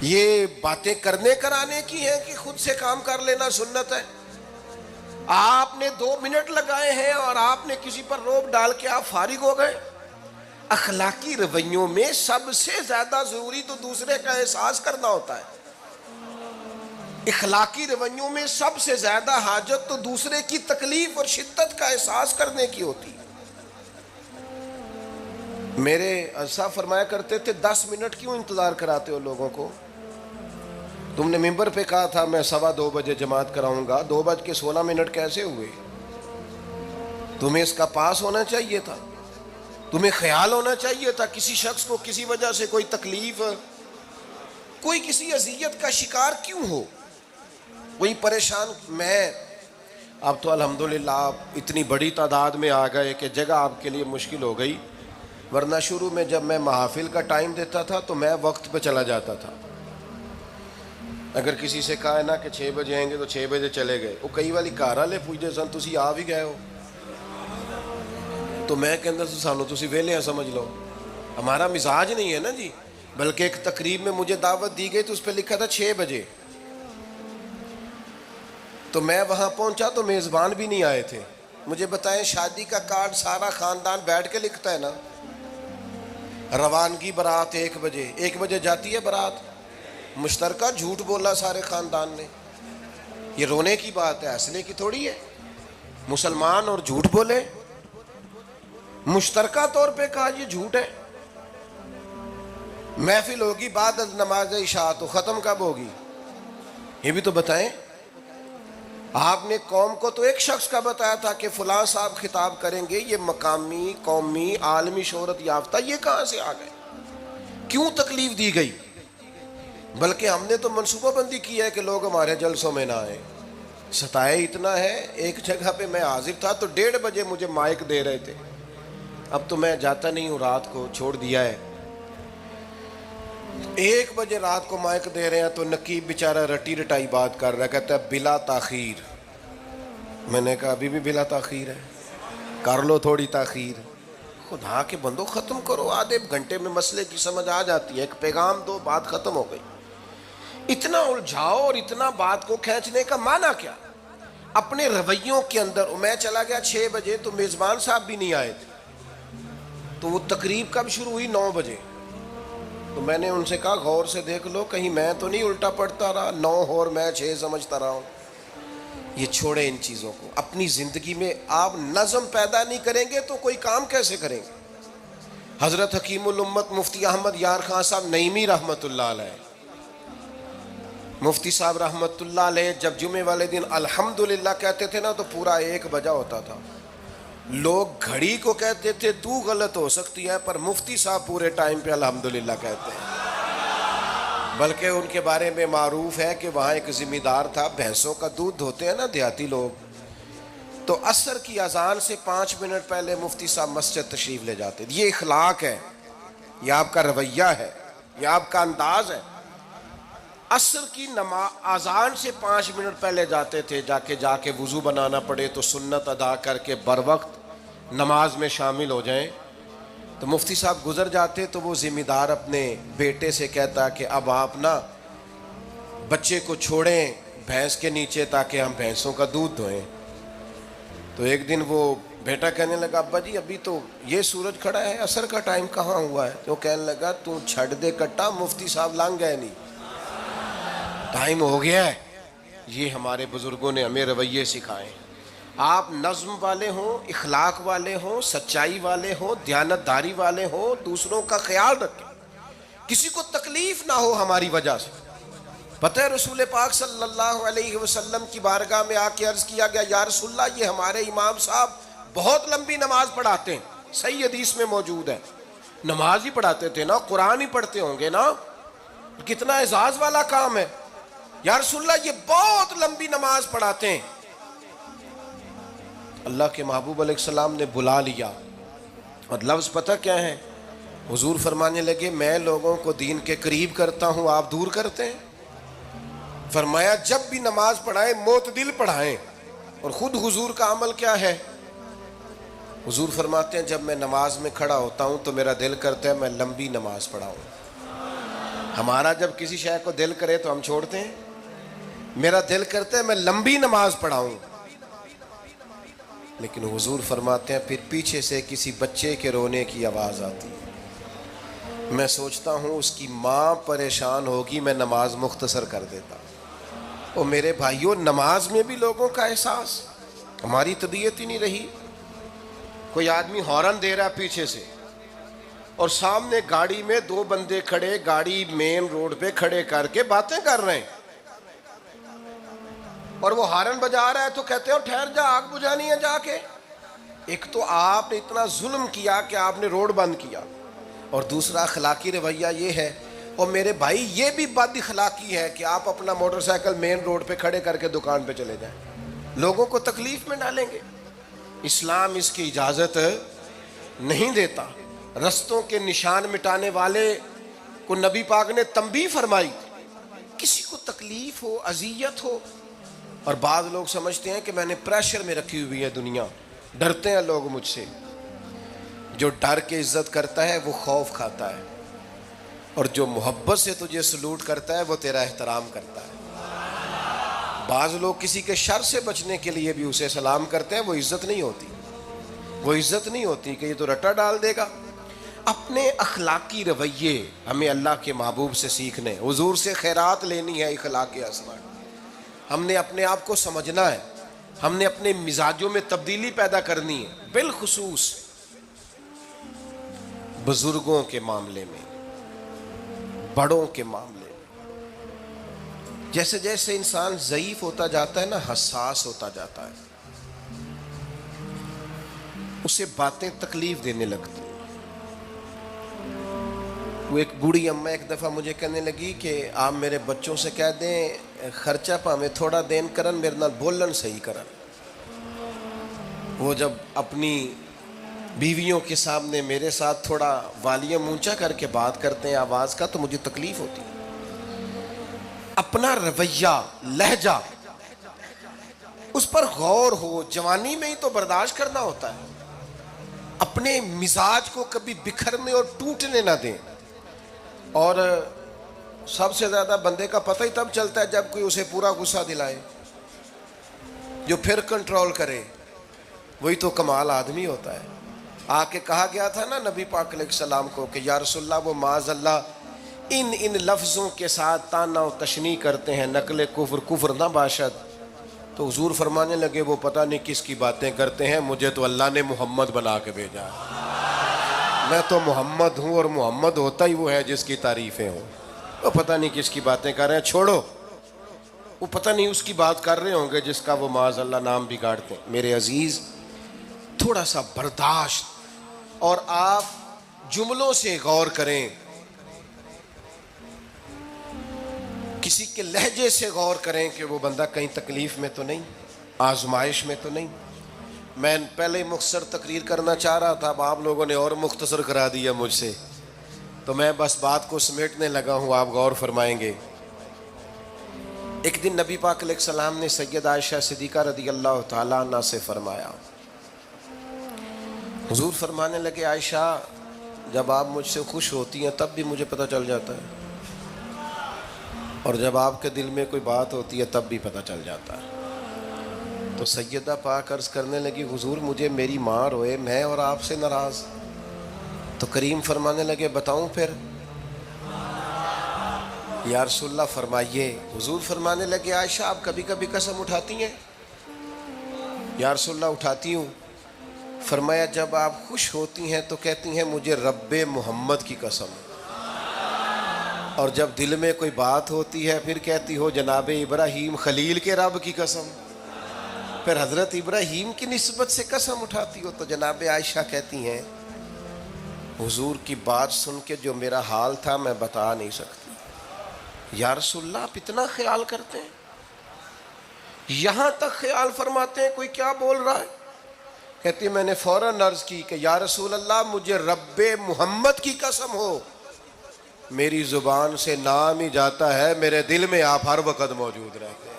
یہ باتیں کرنے کرانے کی ہیں کہ خود سے کام کر لینا سنت ہے؟ آپ نے 2 منٹ لگائے ہیں اور آپ نے کسی پر روب ڈال کے آپ فارغ ہو گئے۔ اخلاقی رویوں میں سب سے زیادہ ضروری تو دوسرے کا احساس کرنا ہوتا ہے۔ اخلاقی رویوں میں سب سے زیادہ حاجت تو دوسرے کی تکلیف اور شدت کا احساس کرنے کی ہوتی ہے۔ میرے صاحب فرمایا کرتے تھے 10 منٹ کیوں انتظار کراتے ہو لوگوں کو؟ تم نے ممبر پہ کہا تھا میں 2:15 بجے جماعت کراؤں گا، 2:16 کیسے ہوئے؟ تمہیں اس کا پاس ہونا چاہیے تھا، تمہیں خیال ہونا چاہیے تھا کسی شخص کو کسی وجہ سے کوئی تکلیف، کوئی کسی اذیت کا شکار کیوں ہو، کوئی پریشان۔ میں اب تو الحمدللہ آپ اتنی بڑی تعداد میں آ گئے کہ جگہ آپ کے لیے مشکل ہو گئی، ورنہ شروع میں جب میں محافل کا ٹائم دیتا تھا تو میں وقت پہ چلا جاتا تھا۔ اگر کسی سے کہا ہے نا کہ 6 بجے آئیں گے تو 6 بجے چلے گئے، وہ کئی والی گھر والے پوچھتے سن تسی آ بھی گئے ہو، تو میں کہتا سانو تسی ویلے ہیں سمجھ لو۔ ہمارا مزاج نہیں ہے نا جی، بلکہ ایک تقریب میں مجھے دعوت دی گئی تو اس پہ لکھا تھا 6 بجے، تو میں وہاں پہنچا تو میزبان بھی نہیں آئے تھے۔ مجھے بتائیں شادی کا کارڈ سارا خاندان بیٹھ کے لکھتا ہے نا، روانگی برات 1 بجے، 1 بجے جاتی ہے برات، مشترکہ جھوٹ بولا سارے خاندان نے۔ یہ رونے کی بات ہے، ہنسنے کی تھوڑی ہے۔ مسلمان اور جھوٹ بولے، مشترکہ طور پہ کہا یہ جھوٹ ہے۔ محفل ہوگی بعد از نماز عشاء، تو ختم کب ہوگی یہ بھی تو بتائیں۔ آپ نے قوم کو تو ایک شخص کا بتایا تھا کہ فلاں صاحب خطاب کریں گے، یہ مقامی، قومی، عالمی شہرت یافتہ، یہ کہاں سے آ گئے؟ کیوں تکلیف دی گئی؟ بلکہ ہم نے تو منصوبہ بندی کی ہے کہ لوگ ہمارے جلسوں میں نہ آئیں۔ ستائے اتنا ہے، ایک جگہ پہ میں حاضر تھا تو 1:30 بجے مجھے مائک دے رہے تھے، اب تو میں جاتا نہیں ہوں، رات کو چھوڑ دیا ہے۔ 1 بجے رات کو مائک دے رہے ہیں تو نقیب بیچارہ رٹی رٹائی بات کر رہا ہے، کہتا ہے بلا تاخیر۔ میں نے کہا ابھی بھی بلا تاخیر ہے، کر لو تھوڑی تاخیر۔ خدا کے بندو ختم کرو، آدھے گھنٹے میں مسئلے کی سمجھ آ جاتی ہے، ایک پیغام دو، بات ختم ہو گئی۔ اتنا الجھاؤ اور اتنا بات کو کھینچنے کا معنی کیا؟ اپنے رویوں کے اندر، میں چلا گیا 6 بجے تو میزبان صاحب بھی نہیں آئے تھے، تو وہ تقریب کب شروع ہوئی؟ 9 بجے۔ تو میں نے ان سے کہا غور سے دیکھ لو کہیں میں تو نہیں الٹا پڑتا رہا، 9 اور میں 6 سمجھتا رہا ہوں۔ یہ چھوڑے ان چیزوں کو، اپنی زندگی میں آپ نظم پیدا نہیں کریں گے تو کوئی کام کیسے کریں گے؟ حضرت حکیم الامت مفتی احمد یار خان صاحب نعیمی رحمۃ اللہ علیہ، مفتی صاحب رحمۃ اللہ علیہ جب جمعے والے دن الحمدللہ کہتے تھے نا تو پورا 1 بجا ہوتا تھا۔ لوگ گھڑی کو کہتے تھے تو غلط ہو سکتی ہے، پر مفتی صاحب پورے ٹائم پہ الحمدللہ کہتے ہیں۔ بلکہ ان کے بارے میں معروف ہے کہ وہاں ایک ذمہ دار تھا، بھینسوں کا دودھ دھوتے ہیں نا دیہاتی لوگ، تو عصر کی اذان سے 5 منٹ پہلے مفتی صاحب مسجد تشریف لے جاتے۔ یہ اخلاق ہے، یہ آپ کا رویہ ہے، یہ آپ کا انداز ہے۔ عصر کی اذان سے 5 منٹ پہلے جاتے تھے، جا کے وضو بنانا پڑے تو سنت ادا کر کے بر وقت نماز میں شامل ہو جائیں۔ تو مفتی صاحب گزر جاتے تو وہ ذمہ دار اپنے بیٹے سے کہتا کہ اب آپ نا بچے کو چھوڑیں بھینس کے نیچے تاکہ ہم بھینسوں کا دودھ دھوئیں۔ تو ایک دن وہ بیٹا کہنے لگا ابا جی ابھی تو یہ سورج کھڑا ہے، عصر کا ٹائم کہاں ہوا ہے؟ تو کہنے لگا تو چھڑ دے کٹا، مفتی صاحب لنگ گئے نہیں، ٹائم ہو گیا ہے۔ یہ ہمارے بزرگوں نے ہمیں رویے سکھائے۔ آپ نظم والے ہوں، اخلاق والے ہوں، سچائی والے ہوں، دیانت داری والے ہوں، دوسروں کا خیال رکھیں، کسی کو تکلیف نہ ہو ہماری وجہ سے۔ پتہ ہے رسول پاک صلی اللہ علیہ وسلم کی بارگاہ میں آ کے عرض کیا گیا یا رسول اللہ یہ ہمارے امام صاحب بہت لمبی نماز پڑھاتے ہیں، صحیح حدیث میں موجود ہے۔ نماز ہی پڑھاتے تھے نا، قرآن ہی پڑھتے ہوں گے نا، کتنا اعزاز والا کام ہے۔ یا رسول اللہ یہ بہت لمبی نماز پڑھاتے ہیں۔ اللہ کے محبوب علیہ السلام نے بلا لیا، اور لفظ پتہ کیا ہے؟ حضور فرمانے لگے میں لوگوں کو دین کے قریب کرتا ہوں، آپ دور کرتے ہیں۔ فرمایا جب بھی نماز پڑھائیں معتدل پڑھائیں، اور خود حضور کا عمل کیا ہے؟ حضور فرماتے ہیں جب میں نماز میں کھڑا ہوتا ہوں تو میرا دل کرتا ہے میں لمبی نماز پڑھاؤں، ہمارا جب کسی شے کو دل کرے تو ہم چھوڑتے ہیں. میرا دل کرتا ہے میں لمبی نماز پڑھاؤں، لیکن حضور فرماتے ہیں پھر پیچھے سے کسی بچے کے رونے کی آواز آتی ہے، میں سوچتا ہوں اس کی ماں پریشان ہوگی، میں نماز مختصر کر دیتا. اور میرے بھائیوں، نماز میں بھی لوگوں کا احساس، ہماری طبیعت ہی نہیں رہی. کوئی آدمی ہارن دے رہا ہے پیچھے سے، اور سامنے گاڑی میں دو بندے کھڑے، گاڑی مین روڈ پہ کھڑے کر کے باتیں کر رہے ہیں، اور وہ ہارن بجا رہا ہے تو کہتے ہیں ٹھہر جا، آگ بجھانی ہے جا کے. ایک تو آپ نے اتنا ظلم کیا کہ آپ نے روڈ بند کیا، اور دوسرا اخلاقی رویہ یہ ہے. اور میرے بھائی یہ بھی بد اخلاقی ہے کہ آپ اپنا موٹر سائیکل مین روڈ پہ کھڑے کر کے دکان پہ چلے جائیں، لوگوں کو تکلیف میں ڈالیں گے. اسلام اس کی اجازت نہیں دیتا. رستوں کے نشان مٹانے والے کو نبی پاک نے تنبیہ فرمائی، کسی کو تکلیف ہو، اذیت ہو. اور بعض لوگ سمجھتے ہیں کہ میں نے پریشر میں رکھی ہوئی ہے دنیا، ڈرتے ہیں لوگ مجھ سے. جو ڈر کے عزت کرتا ہے وہ خوف کھاتا ہے، اور جو محبت سے تجھے سلوٹ کرتا ہے وہ تیرا احترام کرتا ہے. بعض لوگ کسی کے شر سے بچنے کے لیے بھی اسے سلام کرتے ہیں، وہ عزت نہیں ہوتی، وہ عزت نہیں ہوتی کہ یہ تو رٹا ڈال دے گا. اپنے اخلاقی رویے ہمیں اللہ کے محبوب سے سیکھنے، حضور سے خیرات لینی ہے. اخلاق اسماء ہم نے اپنے آپ کو سمجھنا ہے، ہم نے اپنے مزاجوں میں تبدیلی پیدا کرنی ہے، بالخصوص بزرگوں کے معاملے میں، بڑوں کے معاملے میں. جیسے جیسے انسان ضعیف ہوتا جاتا ہے نا، حساس ہوتا جاتا ہے، اسے باتیں تکلیف دینے لگتی. وہ ایک بوڑھی اماں ایک دفعہ مجھے کہنے لگی کہ آپ میرے بچوں سے کہہ دیں خرچہ پاویں تھوڑا دین کرن، میرے نال بولن صحیح کرن. وہ جب اپنی بیویوں کے سامنے میرے ساتھ تھوڑا والیوم اونچا کر کے بات کرتے ہیں آواز کا، تو مجھے تکلیف ہوتی ہے. اپنا رویہ، لہجہ، اس پر غور ہو. جوانی میں ہی تو برداشت کرنا ہوتا ہے. اپنے مزاج کو کبھی بکھرنے اور ٹوٹنے نہ دیں. اور سب سے زیادہ بندے کا پتہ ہی تب چلتا ہے جب کوئی اسے پورا غصہ دلائے، جو پھر کنٹرول کرے، وہی تو کمال آدمی ہوتا ہے. آ کے کہا گیا تھا نا نبی پاک علیہ السلام کو کہ یا رسول اللہ وہ معاذ اللہ ان لفظوں کے ساتھ تانا و تشنیع کرتے ہیں، نقل کفر، کفر نہ باشد. تو حضور فرمانے لگے وہ پتہ نہیں کس کی باتیں کرتے ہیں، مجھے تو اللہ نے محمد بنا کے بھیجا، میں تو محمد ہوں، اور محمد ہوتا ہی وہ ہے جس کی تعریفیں ہوں. وہ پتہ نہیں کس کی باتیں کر رہے ہیں، چھوڑو. وہ پتہ نہیں اس کی بات کر رہے ہوں گے جس کا وہ معاذ اللہ نام بگاڑتے ہیں. میرے عزیز، تھوڑا سا برداشت، اور آپ جملوں سے غور کریں، کسی کے لہجے سے غور کریں کہ وہ بندہ کہیں تکلیف میں تو نہیں، آزمائش میں تو نہیں. میں پہلے مختصر تقریر کرنا چاہ رہا تھا، اب آپ لوگوں نے اور مختصر کرا دیا مجھ سے، تو میں بس بات کو سمیٹنے لگا ہوں، آپ غور فرمائیں گے. ایک دن نبی پاک علیہ السلام نے سید عائشہ صدیقہ رضی اللہ تعالیٰ عنہ سے فرمایا. حضور فرمانے لگے عائشہ جب آپ مجھ سے خوش ہوتی ہیں تب بھی مجھے پتہ چل جاتا ہے، اور جب آپ کے دل میں کوئی بات ہوتی ہے تب بھی پتہ چل جاتا ہے. تو سیدہ پاک عرض کرنے لگی حضور مجھے میری ماں روئے، میں اور آپ سے ناراض. تو کریم فرمانے لگے بتاؤں پھر؟ یا رسول اللہ فرمائیے. حضور فرمانے لگے عائشہ آپ کبھی کبھی قسم اٹھاتی ہیں؟ یا رسول اللہ اٹھاتی ہوں. فرمایا جب آپ خوش ہوتی ہیں تو کہتی ہیں مجھے رب محمد کی قسم، اور جب دل میں کوئی بات ہوتی ہے پھر کہتی ہو جناب ابراہیم خلیل کے رب کی قسم. پھر حضرت ابراہیم کی نسبت سے قسم اٹھاتی ہو. تو جناب عائشہ کہتی ہیں حضور کی بات سن کے جو میرا حال تھا میں بتا نہیں سکتی. یا رسول اللہ آپ اتنا خیال کرتے ہیں؟ یہاں تک خیال فرماتے ہیں کوئی کیا بول رہا ہے؟ کہتی میں نے فوراً عرض کی کہ یا رسول اللہ مجھے رب محمد کی قسم ہو، میری زبان سے نام ہی جاتا ہے، میرے دل میں آپ ہر وقت موجود رہتے ہیں.